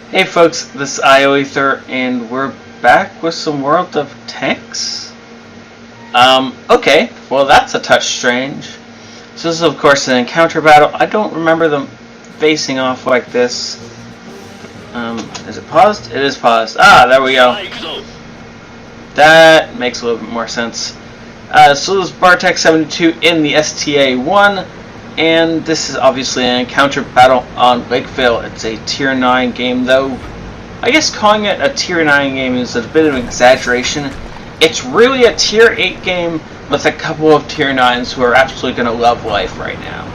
Hey folks, this is ioEther, and we're back with some World of Tanks. Okay, well that's a touch strange. So this is of course an encounter battle. I don't remember them facing off like this. Is it paused? It is paused. Ah, there we go. That makes a little bit more sense. So this is Bartek 72 in the STA-1. And this is obviously an encounter battle on Lakeville. It's a tier 9 game, though I guess calling it a tier 9 game is a bit of an exaggeration. It's really a tier 8 game with a couple of tier 9s who are absolutely going to love life right now.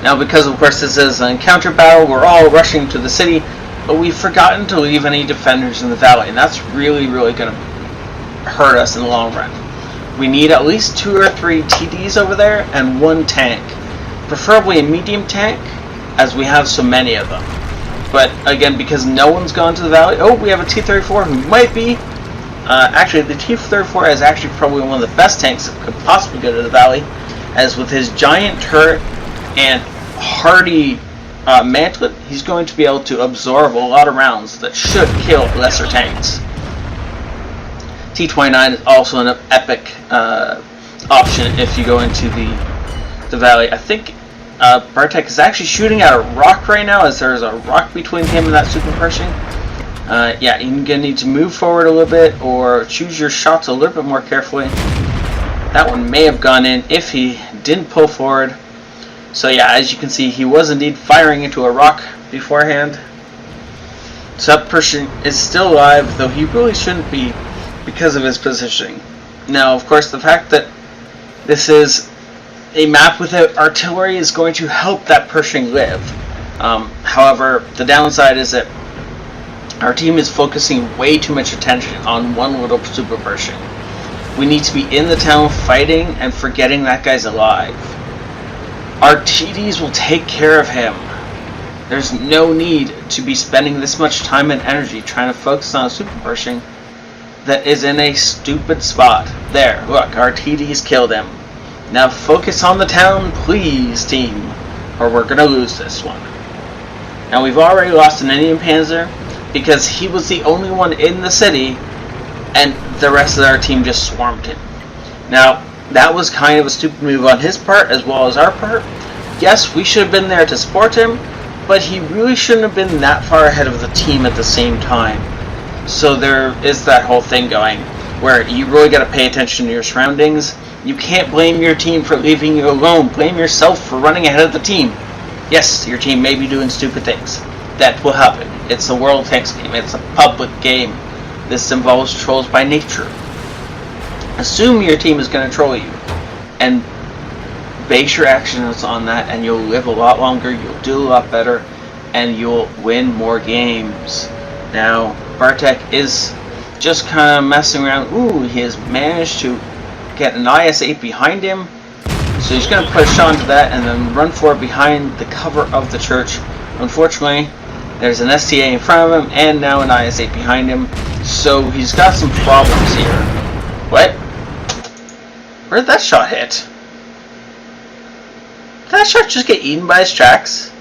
Now, because of course this is an encounter battle, we're all rushing to the city, but we've forgotten to leave any defenders in the valley, and that's really going to hurt us in the long run. We need at least 2 or 3 TDs over there and 1 tank. Preferably a medium tank, as we have so many of them. But again, because no one's gone to the valley... Oh, we have a T-34 who might be... actually, the T-34 is actually probably one of the best tanks that could possibly go to the valley, as with his giant turret and hardy mantlet, he's going to be able to absorb a lot of rounds that should kill lesser tanks. T-29 is also an epic option if you go into the valley. I think Bartek is actually shooting at a rock right now, as there's a rock between him and that super Pershing. Yeah, you're going to need to move forward a little bit or choose your shots a little bit more carefully. That one may have gone in if he didn't pull forward. So yeah, as you can see, he was indeed firing into a rock beforehand. So that Pershing is still alive, though he really shouldn't be, because of his positioning. Now, of course, the fact that this is a map without artillery is going to help that Pershing live. However, the downside is that our team is focusing way too much attention on one little super Pershing. We need to be in the town fighting and forgetting that guy's alive. Our TDs will take care of him. There's no need to be spending this much time and energy trying to focus on a super Pershing that is in a stupid spot. There, look, our TD's killed him. Now focus on the town, please, team, or we're gonna lose this one. Now we've already lost an Indian Panzer because he was the only one in the city and the rest of our team just swarmed him. Now, that was kind of a stupid move on his part as well as our part. Yes, we should have been there to support him, but he really shouldn't have been that far ahead of the team at the same time. So there is that whole thing going where you really got to pay attention to your surroundings. You can't blame your team for leaving you alone. Blame yourself for running ahead of the team. Yes, your team may be doing stupid things. That will happen. It's a World Tanks game. It's a public game. This involves trolls by nature. Assume your team is going to troll you and base your actions on that, and you'll live a lot longer, you'll do a lot better, and you'll win more games. Now, Bartek is just kind of messing around. Ooh, he has managed to get an IS-8 behind him. So he's going to push on to that and then run for it behind the cover of the church. Unfortunately, there's an STA in front of him and now an IS-8 behind him. So he's got some problems here. What? Where did that shot hit? Did that shot just get eaten by his tracks?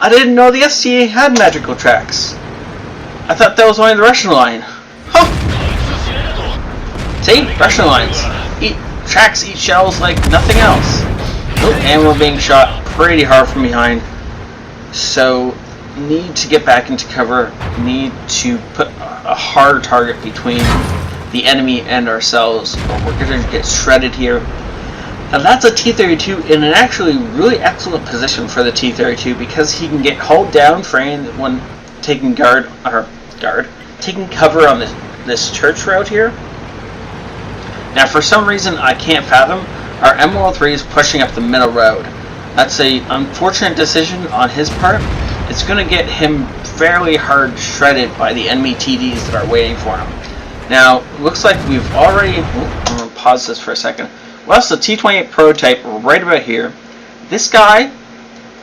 I didn't know the STA had magical tracks. I thought that was only the Russian line. Huh. See? Russian lines. Tracks eat shells like nothing else. Oh, and we're being shot pretty hard from behind. So, need to get back into cover. Need to put a hard target between the enemy and ourselves, or we're going to get shredded here. And that's a T-32 in an actually really excellent position for the T-32 because he can get hulled down framed when taking taking cover on this church route here. Now for some reason I can't fathom, our M103 is pushing up the middle road. That's a unfortunate decision on his part. It's going to get him fairly hard shredded by the enemy TDs that are waiting for him. Now, looks like we've already... I'm going to pause this for a second. Well, that's the T-28 prototype right about here. This guy,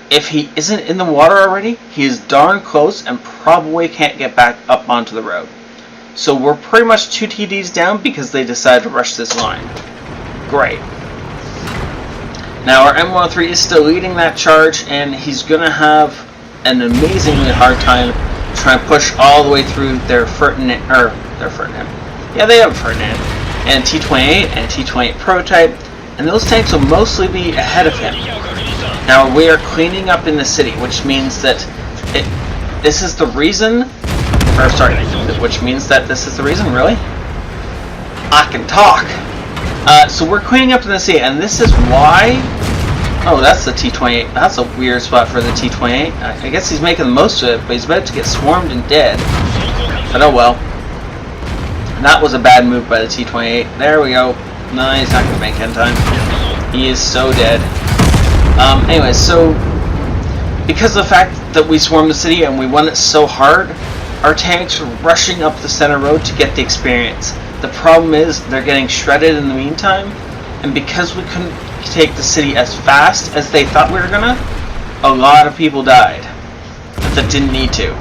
if he isn't in the water already, he is darn close and probably can't get back up onto the road. So we're pretty much 2 TDs down because they decided to rush this line. Great. Now our M103 is still leading that charge, and he's going to have an amazingly hard time trying to push all the way through their Ferdinand, yeah, they have Ferdinand, and T-28 and T-28 prototype, and those tanks will mostly be ahead of him. Now we are cleaning up in the city, which means that this is the reason, which means that this is the reason, really? I can talk. So we're cleaning up in the city, and this is why. Oh, that's the T-28. That's a weird spot for the T-28. I guess he's making the most of it, but he's about to get swarmed and dead. But oh well. That was a bad move by the T-28. There we go. No, he's not going to make it in time. He is so dead. Anyway, so because of the fact that we swarmed the city and we won it so hard, our tanks were rushing up the center road to get the experience. The problem is they're getting shredded in the meantime, and because we couldn't take the city as fast as they thought we were gonna, a lot of people died that didn't need to.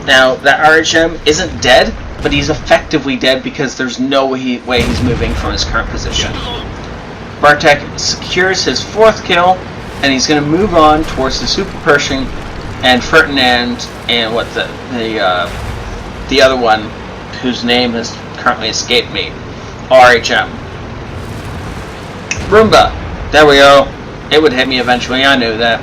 Now that RHM isn't dead, but he's effectively dead because there's no way he's moving from his current position. Bartek secures his 4th kill, and he's going to move on towards the Super Pershing and Ferdinand and what the other one whose name has currently escaped me, RHM. Roomba. There we go. It would hit me eventually, I knew that.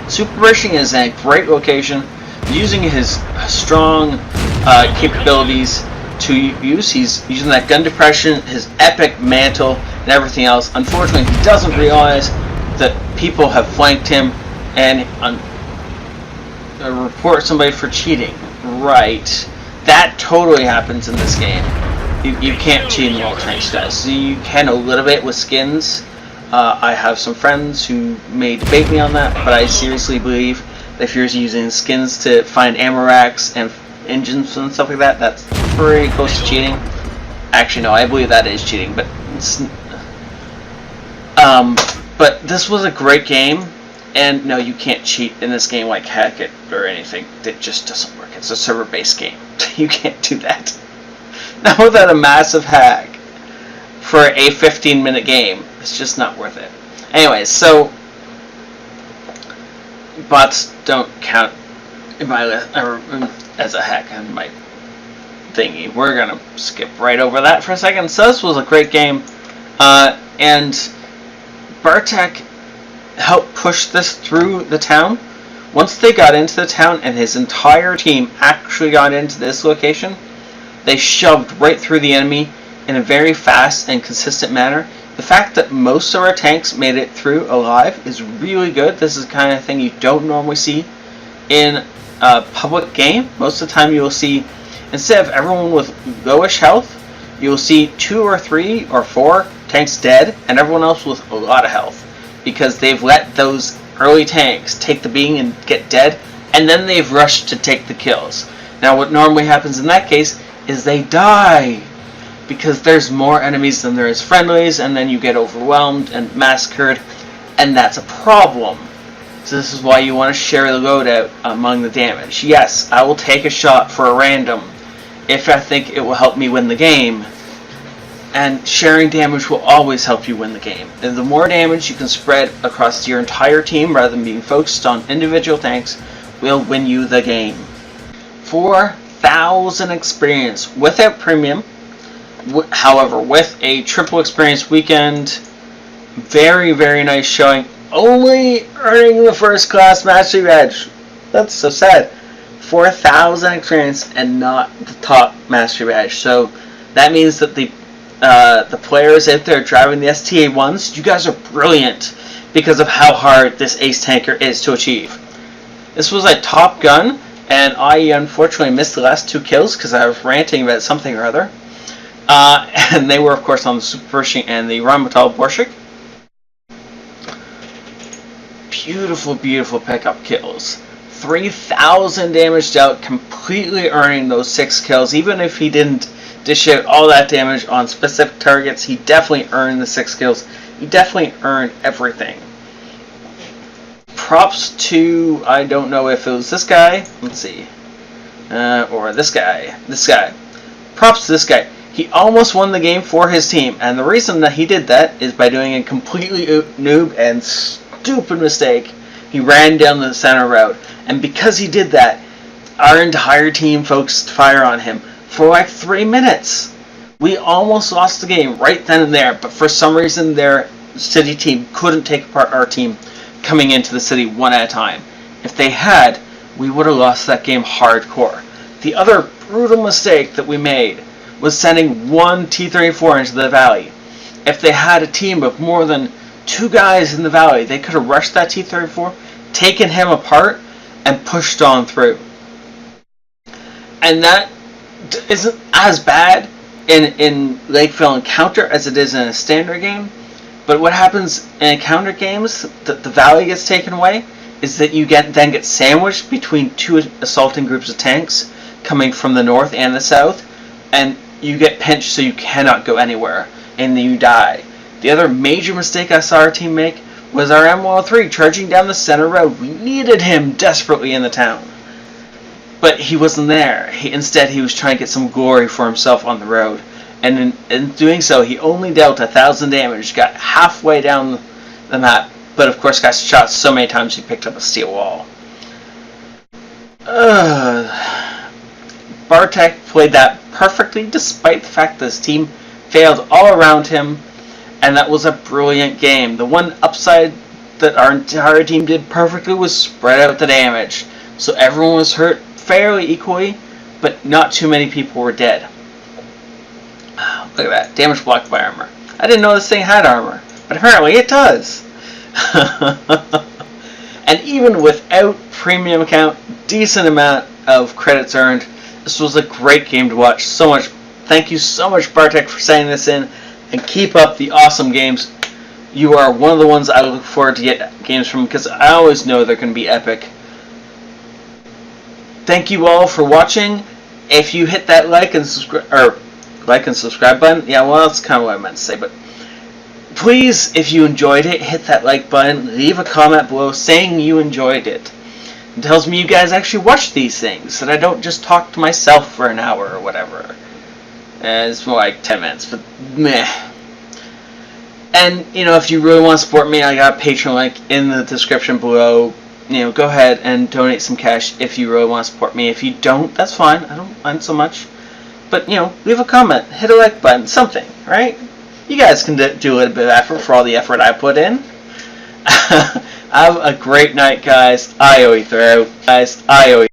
Super Pershing is a great location, using his strong capabilities to use. He's using that gun depression, his epic mantle, and everything else. Unfortunately, he doesn't realize that people have flanked him and report somebody for cheating. Right. That totally happens in this game. You can't cheat in World Tank Styles. So you can a little bit with skins. I have some friends who may debate me on that, but I seriously believe that if you're using skins to find ammo racks and engines and stuff like that, that's pretty close to cheating. Actually, no, I believe that is cheating, but it's, but this was a great game, and no, you can't cheat in this game like hack it or anything. It just doesn't work. It's a server-based game. You can't do that. Not without a massive hack for a 15-minute game. It's just not worth it. Anyways, so bots don't count in my as a hack in my thingy. We're gonna skip right over that for a second. So this was a great game, and Bartek helped push this through the town. Once they got into the town and his entire team actually got into this location, they shoved right through the enemy in a very fast and consistent manner. The fact that most of our tanks made it through alive is really good. This is the kind of thing you don't normally see in a public game. Most of the time you will see, instead of everyone with lowish health, you will see 2 or 3 or 4 tanks dead and everyone else with a lot of health, because they've let those early tanks take the beating and get dead, and then they've rushed to take the kills. Now what normally happens in that case is they die, because there's more enemies than there is friendlies, and then you get overwhelmed and massacred, and that's a problem. So this is why you want to share the loadout among the damage. Yes, I will take a shot for a random if I think it will help me win the game, and sharing damage will always help you win the game. And the more damage you can spread across your entire team rather than being focused on individual tanks will win you the game. 4,000 experience without premium. However, with a triple experience weekend, very, very nice showing. Only earning the first class mastery badge. That's so sad. 4,000 experience and not the top mastery badge. So that means that the players out there driving the STA-1s, you guys are brilliant because of how hard this ace tanker is to achieve. This was a Top Gun, and I unfortunately missed the last 2 kills because I was ranting about something or other. And they were, of course, on the Super Pershing and the Rheinmetall Borshik. Beautiful, beautiful pickup kills. 3,000 damage dealt, completely earning those 6 kills. Even if he didn't dish out all that damage on specific targets, he definitely earned the 6 kills. He definitely earned everything. Props to, I don't know if it was this guy, let's see, or this guy. Props to this guy. He almost won the game for his team, and the reason that he did that is by doing a completely noob and stupid mistake. He ran down the center road, and because he did that, our entire team focused fire on him for like 3 minutes. We almost lost the game right then and there, but for some reason their city team couldn't take apart our team coming into the city one at a time. If they had, we would have lost that game hardcore. The other brutal mistake that we made was sending one T-34 into the valley. If they had a team of more than 2 guys in the valley, they could have rushed that T-34, taken him apart, and pushed on through. And that isn't as bad in Lakeville Encounter as it is in a standard game. But what happens in encounter games that the valley gets taken away is that you then get sandwiched between 2 assaulting groups of tanks coming from the north and the south, and you get pinched so you cannot go anywhere, and then you die. The other major mistake I saw our team make was our M103 charging down the center road. We needed him desperately in the town, but he wasn't there. Instead, he was trying to get some glory for himself on the road, and in doing so, he only dealt 1,000 damage, got halfway down the map, but of course got shot so many times he picked up a steel wall. Bartek played that perfectly, despite the fact that his team failed all around him, and that was a brilliant game. The one upside that our entire team did perfectly was spread out the damage, so everyone was hurt fairly equally, but not too many people were dead. Look at that, damage blocked by armor. I didn't know this thing had armor, but apparently it does. And even without premium account, decent amount of credits earned, this was a great game to watch. Thank you so much, Bartek, for sending this in, and keep up the awesome games. You are one of the ones I look forward to get games from, because I always know they're going to be epic. Thank you all for watching. If you hit that like and subscribe button, yeah, well, that's kind of what I meant to say, but please, if you enjoyed it, hit that like button, leave a comment below saying you enjoyed it. It tells me you guys actually watch these things, that I don't just talk to myself for an hour or whatever. It's more like 10 minutes, but meh. And, if you really want to support me, I got a Patreon link in the description below. Go ahead and donate some cash if you really want to support me. If you don't, that's fine. I don't mind so much. But, leave a comment, hit a like button, something, right? You guys can do a little bit of effort for all the effort I put in. Have a great night, guys. ioEther out. Guys, ioEther.